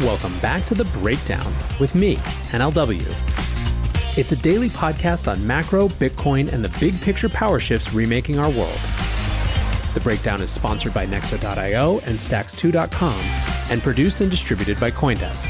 Welcome back to The Breakdown with me, NLW. It's a daily podcast on macro, Bitcoin, and the big picture power shifts remaking our world. The Breakdown is sponsored by Nexo.io and Stacks2.com and produced and distributed by CoinDesk.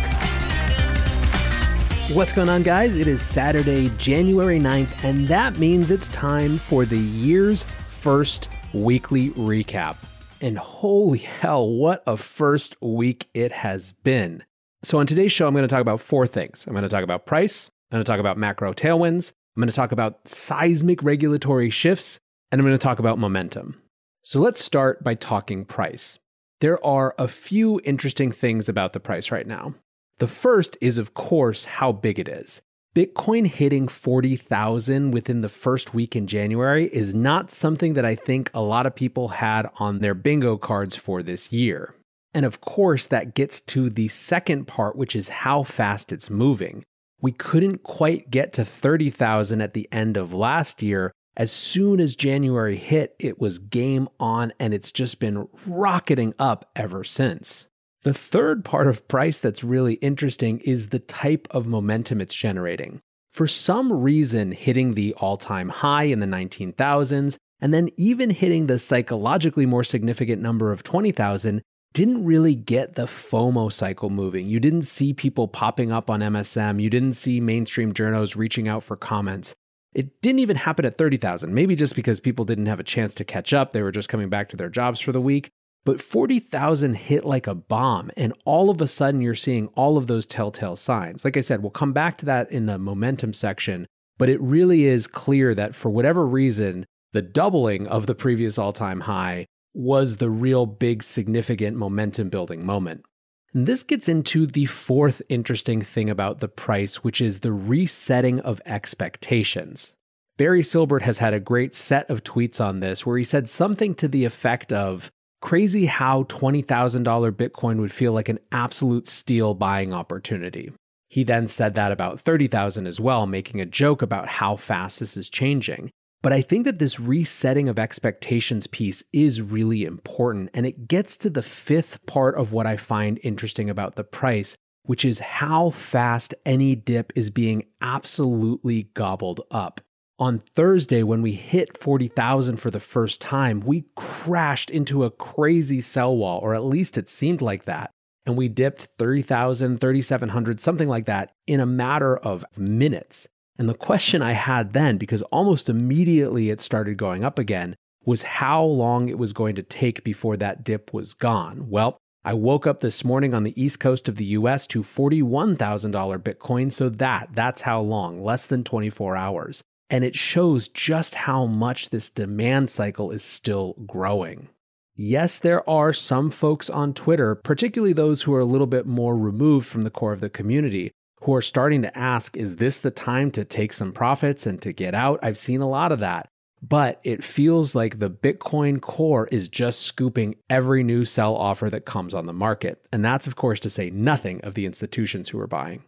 What's going on, guys? It is Saturday, January 9th, and that means it's time for the year's first weekly recap. And holy hell, what a first week it has been. So on today's show, I'm going to talk about four things. I'm going to talk about price, I'm going to talk about macro tailwinds, I'm going to talk about seismic regulatory shifts, and I'm going to talk about momentum. So let's start by talking price. There are a few interesting things about the price right now. The first is, of course, how big it is. Bitcoin hitting 40,000 within the first week in January is not something that I think a lot of people had on their bingo cards for this year. And of course, that gets to the second part, which is how fast it's moving. We couldn't quite get to 30,000 at the end of last year. As soon as January hit, it was game on, and it's just been rocketing up ever since. The third part of price that's really interesting is the type of momentum it's generating. For some reason, hitting the all-time high in the 19,000s and then even hitting the psychologically more significant number of 20,000 didn't really get the FOMO cycle moving. You didn't see people popping up on MSM. You didn't see mainstream journos reaching out for comments. It didn't even happen at 30,000, maybe just because people didn't have a chance to catch up. They were just coming back to their jobs for the week. But 40,000 hit like a bomb, and all of a sudden you're seeing all of those telltale signs. Like I said, we'll come back to that in the momentum section, but it really is clear that for whatever reason, the doubling of the previous all-time high was the real big significant momentum building moment. And this gets into the fourth interesting thing about the price, which is the resetting of expectations. Barry Silbert has had a great set of tweets on this where he said something to the effect of, "Crazy how $20,000 Bitcoin would feel like an absolute steal buying opportunity." He then said that about 30,000 as well, making a joke about how fast this is changing. But I think that this resetting of expectations piece is really important, and it gets to the fifth part of what I find interesting about the price, which is how fast any dip is being absolutely gobbled up. On Thursday, when we hit 40,000 for the first time, we crashed into a crazy sell wall, or at least it seemed like that. And we dipped 30,000, 3,700, something like that in a matter of minutes. And the question I had then, because almost immediately it started going up again, was how long it was going to take before that dip was gone. Well, I woke up this morning on the east coast of the US to $41,000 Bitcoin, so that's how long, less than 24 hours. And it shows just how much this demand cycle is still growing. Yes, there are some folks on Twitter, particularly those who are a little bit more removed from the core of the community, who are starting to ask, is this the time to take some profits and to get out? I've seen a lot of that. But it feels like the Bitcoin core is just scooping every new sell offer that comes on the market. And that's, of course, to say nothing of the institutions who are buying.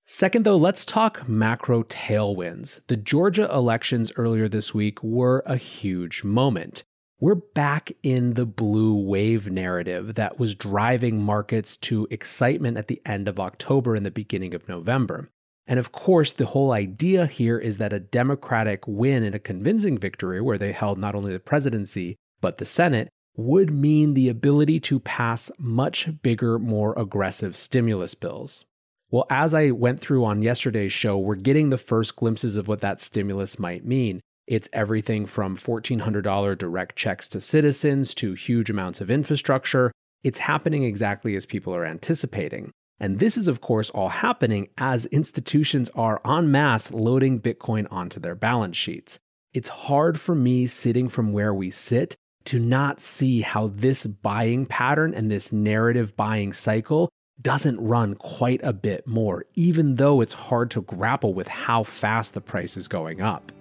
Second, though, let's talk macro tailwinds. The Georgia elections earlier this week were a huge moment. We're back in the blue wave narrative that was driving markets to excitement at the end of October and the beginning of November. And of course, the whole idea here is that a Democratic win and a convincing victory, where they held not only the presidency, but the Senate, would mean the ability to pass much bigger, more aggressive stimulus bills. Well, as I went through on yesterday's show, we're getting the first glimpses of what that stimulus might mean. It's everything from $1,400 direct checks to citizens to huge amounts of infrastructure. It's happening exactly as people are anticipating. And this is, of course, all happening as institutions are en masse loading Bitcoin onto their balance sheets. It's hard for me, sitting from where we sit, to not see how this buying pattern and this narrative buying cycle doesn't run quite a bit more, even though it's hard to grapple with how fast the price is going up.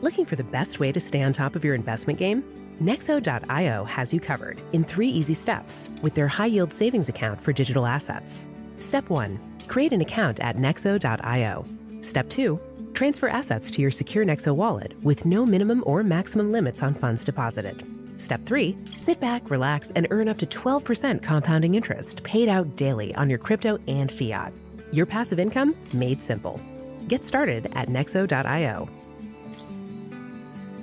Looking for the best way to stay on top of your investment game? Nexo.io has you covered in 3 easy steps with their high-yield savings account for digital assets. Step 1. Create an account at Nexo.io. Step 2. Transfer assets to your secure Nexo wallet with no minimum or maximum limits on funds deposited. Step 3, sit back, relax, and earn up to 12% compounding interest paid out daily on your crypto and fiat. Your passive income made simple. Get started at nexo.io.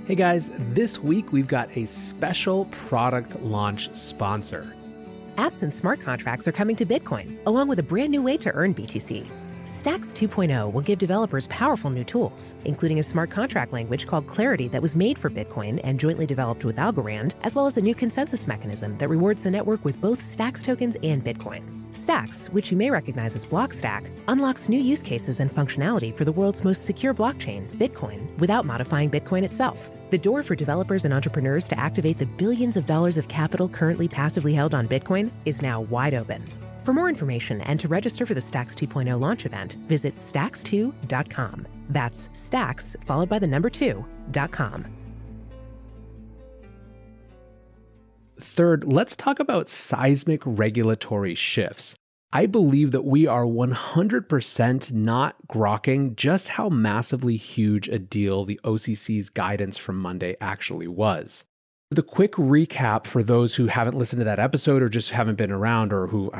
Hey guys, this week we've got a special product launch sponsor. Apps and smart contracts are coming to Bitcoin, along with a brand new way to earn BTC. Stacks 2.0 will give developers powerful new tools, including a smart contract language called Clarity that was made for Bitcoin and jointly developed with Algorand, as well as a new consensus mechanism that rewards the network with both Stacks tokens and Bitcoin. Stacks, which you may recognize as Blockstack, unlocks new use cases and functionality for the world's most secure blockchain, Bitcoin, without modifying Bitcoin itself. The door for developers and entrepreneurs to activate the billions of dollars of capital currently passively held on Bitcoin is now wide open. For more information and to register for the Stacks 2.0 launch event, visit stacks2.com. That's stacks followed by the number 2.com. Third, let's talk about seismic regulatory shifts. I believe that we are 100% not grokking just how massively huge a deal the OCC's guidance from Monday actually was. The quick recap for those who haven't listened to that episode or just haven't been around or who,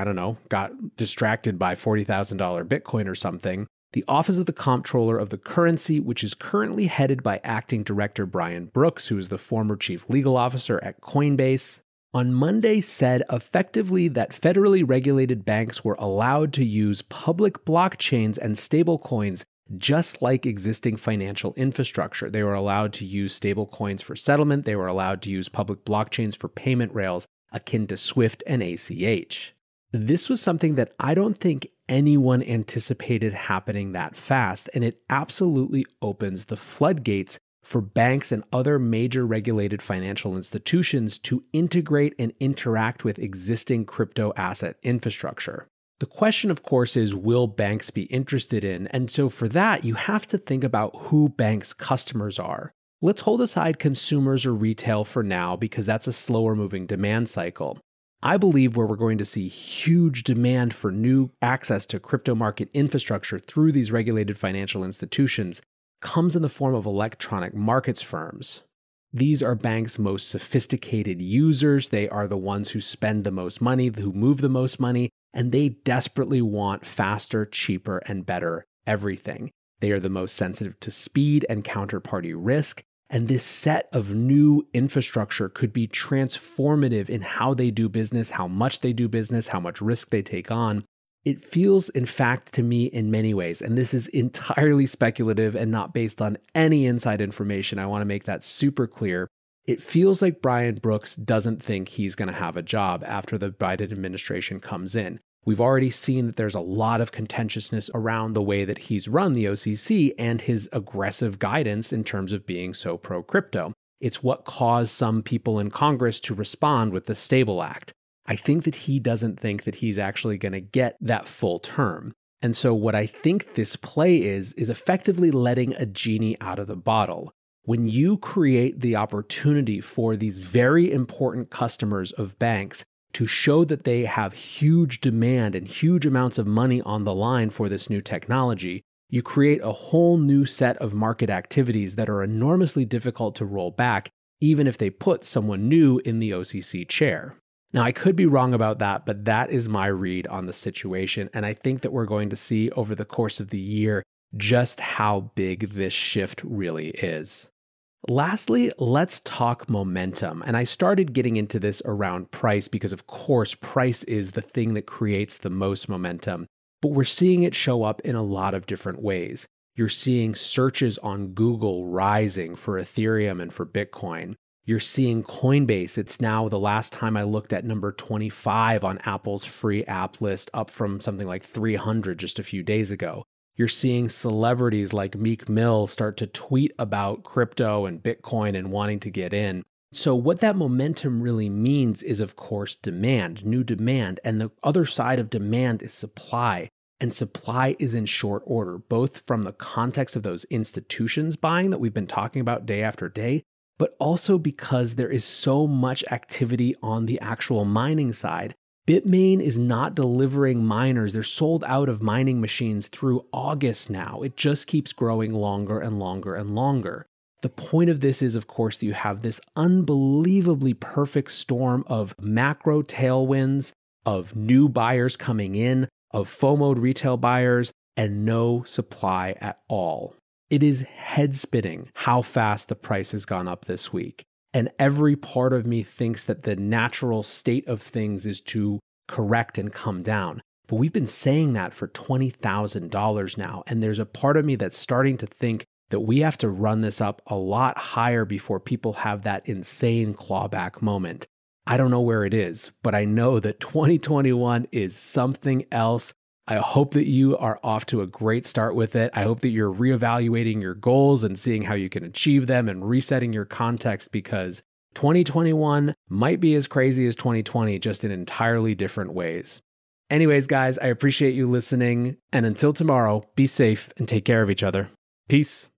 got distracted by $40,000 Bitcoin or something. The Office of the Comptroller of the Currency, which is currently headed by Acting Director Brian Brooks, who is the former Chief Legal Officer at Coinbase, on Monday said effectively that federally regulated banks were allowed to use public blockchains and stablecoins just like existing financial infrastructure. They were allowed to use stablecoins for settlement. They were allowed to use public blockchains for payment rails akin to SWIFT and ACH. This was something that I don't think anyone anticipated happening that fast, and it absolutely opens the floodgates for banks and other major regulated financial institutions to integrate and interact with existing crypto asset infrastructure. The question, of course, is will banks be interested in? And so for that, you have to think about who banks' customers are. Let's hold aside consumers or retail for now because that's a slower moving demand cycle. I believe where we're going to see huge demand for new access to crypto market infrastructure through these regulated financial institutions comes in the form of electronic markets firms. These are banks' most sophisticated users. They are the ones who spend the most money, who move the most money, and they desperately want faster, cheaper, and better everything. They are the most sensitive to speed and counterparty risk, and this set of new infrastructure could be transformative in how they do business, how much they do business, how much risk they take on. It feels, in fact, to me in many ways, and this is entirely speculative and not based on any inside information, I want to make that super clear. It feels like Brian Brooks doesn't think he's going to have a job after the Biden administration comes in. We've already seen that there's a lot of contentiousness around the way that he's run the OCC and his aggressive guidance in terms of being so pro-crypto. It's what caused some people in Congress to respond with the Stable Act. I think that he doesn't think that he's actually going to get that full term. And so what I think this play is effectively letting a genie out of the bottle. When you create the opportunity for these very important customers of banks to show that they have huge demand and huge amounts of money on the line for this new technology, you create a whole new set of market activities that are enormously difficult to roll back, even if they put someone new in the OCC chair. Now, I could be wrong about that, but that is my read on the situation, and I think that we're going to see over the course of the year just how big this shift really is. Lastly, let's talk momentum. And I started getting into this around price because, of course, price is the thing that creates the most momentum. But we're seeing it show up in a lot of different ways. You're seeing searches on Google rising for Ethereum and for Bitcoin. You're seeing Coinbase. It's now, the last time I looked at, number 25 on Apple's free app list, up from something like 300 just a few days ago. You're seeing celebrities like Meek Mill start to tweet about crypto and Bitcoin and wanting to get in. So what that momentum really means is, of course, demand, new demand. And the other side of demand is supply. And supply is in short order, both from the context of those institutions buying that we've been talking about day after day, but also because there is so much activity on the actual mining side. Bitmain is not delivering miners. They're sold out of mining machines through August now. It just keeps growing longer and longer and longer. The point of this is, of course, that you have this unbelievably perfect storm of macro tailwinds, of new buyers coming in, of FOMO'd retail buyers, and no supply at all. It is head-spinning how fast the price has gone up this week. And every part of me thinks that the natural state of things is to correct and come down. But we've been saying that for $20,000 now. And there's a part of me that's starting to think that we have to run this up a lot higher before people have that insane clawback moment. I don't know where it is, but I know that 2021 is something else. I hope that you are off to a great start with it. I hope that you're reevaluating your goals and seeing how you can achieve them and resetting your context, because 2021 might be as crazy as 2020, just in entirely different ways. Anyways, guys, I appreciate you listening. And until tomorrow, be safe and take care of each other. Peace.